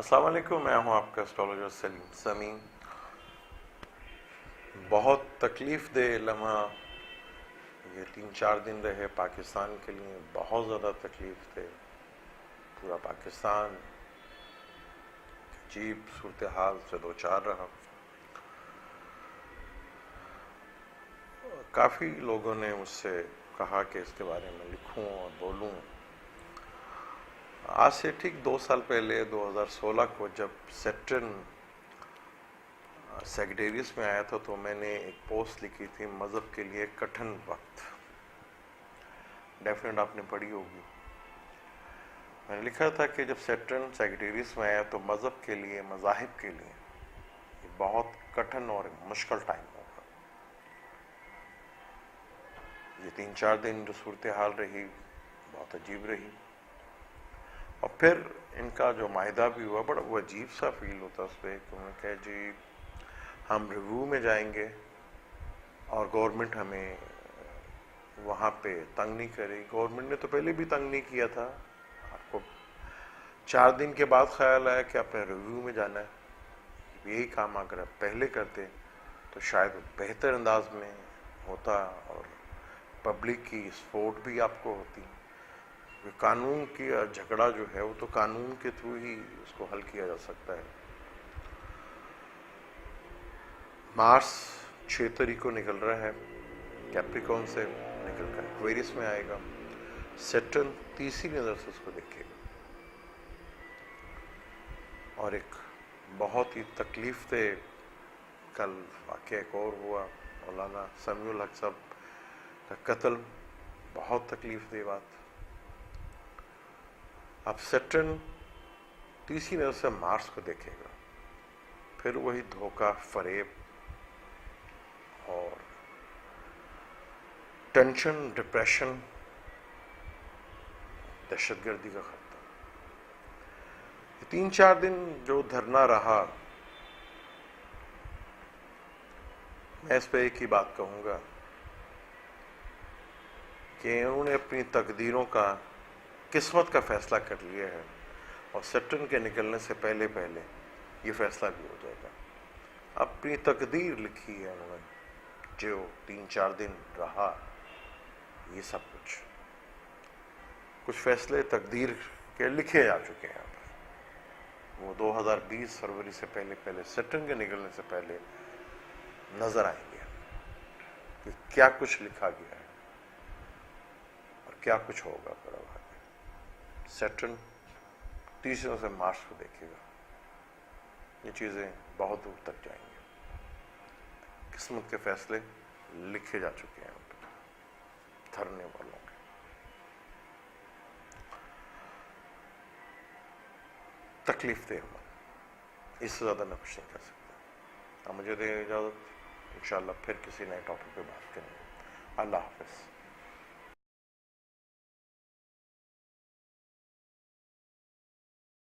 السلام علیکم، میں ہوں آپ کا اسٹرالوجر سلیم سمیم۔ بہت تکلیف دہ لمحہ یہ 3-4 دن رہے پاکستان کے لیے، بہت زیادہ تکلیف دہ۔ پورا پاکستان عجیب صورتحال سے دوچار رہا۔ کافی لوگوں نے مجھ سے کہا کہ اس کے بارے میں لکھوں اور بولوں۔ آج سے ٹھیک 2 سال پہلے 2016 کو جب سیٹرن سیکریٹریس میں آیا تھا تو میں نے ایک پوسٹ لکھی تھی، مذہب کے لیے کٹھن وقت۔ ڈیفینیٹ آپ نے پڑھی ہوگی۔ میں نے لکھا تھا کہ جب سیٹرن سیکریٹریس میں آیا تو مذہب کے لیے، مذاہب کے لیے بہت کٹھن اور مشکل ٹائم ہوگا۔ یہ 3-4 دن جو صورتحال رہی بہت عجیب رہی، اور پھر ان کا جو معاہدہ بھی ہوا بڑا وہ عجیب سا فیل ہوتا اس پہ کہ انہوں نے کہا جی ہم ریویو میں جائیں گے اور گورنمنٹ ہمیں وہاں پہ تنگ نہیں کرے گی۔ گورنمنٹ نے تو پہلے بھی تنگ نہیں کیا تھا، آپ کو 4 دن کے بعد خیال آیا کہ آپ نے ریویو میں جانا ہے۔ یہی کام اگر آپ پہلے کرتے تو شاید بہتر انداز میں ہوتا اور پبلک کی سپورٹ بھی آپ کو ہوتی۔ قانون کی جھگڑا جو ہے وہ تو قانون کے تھرو ہی اس کو حل کیا جا سکتا ہے۔ مارس 6 تاریخ کو نکل رہا ہے، کیپریکون سے نکل کر ایکویریس میں آئے گا۔ سیٹرن تیسری نظر سے اس کو دیکھے گا، اور ایک بہت ہی تکلیف دہ کل واقعہ ایک اور ہوا، مولانا سمیع الحق صاحب کا قتل، بہت تکلیف دہ بات۔ اب سیٹرن تیسری نظر سے مارس کو دیکھے گا، پھر وہی دھوکہ، فریب اور ٹینشن، ڈپریشن، دہشت گردی کا خطرہ۔ 3-4 دن جو دھرنا رہا، میں اس پہ ایک ہی بات کہوں گا کہ انہوں نے اپنی تقدیروں کا، قسمت کا فیصلہ کر لیا ہے، اور سیٹرن کے نکلنے سے پہلے یہ فیصلہ بھی ہو جائے گا۔ اپنی تقدیر لکھی ہے انہوں نے، جو 3-4 دن رہا یہ سب کچھ فیصلے تقدیر کے لکھے جا چکے ہیں۔ وہ 2020 فروری سے پہلے سیٹرن کے نکلنے سے پہلے نظر آئیں گے کہ کیا کچھ لکھا گیا ہے اور کیا کچھ ہوگا۔ پر سیٹرن تیسرے سے مارس کو دیکھے گا، یہ چیزیں بہت دور تک جائیں گے۔ قسمت کے فیصلے لکھے جا چکے ہیں دھرنے والوں کے۔ تکلیف دہ ہوا، اس سے زیادہ میں کچھ نہیں کر سکتا۔ اب مجھے دیں اجازت، انشاءاللہ پھر کسی نئے ٹاپک پہ بات کریں گے۔ اللہ حافظ۔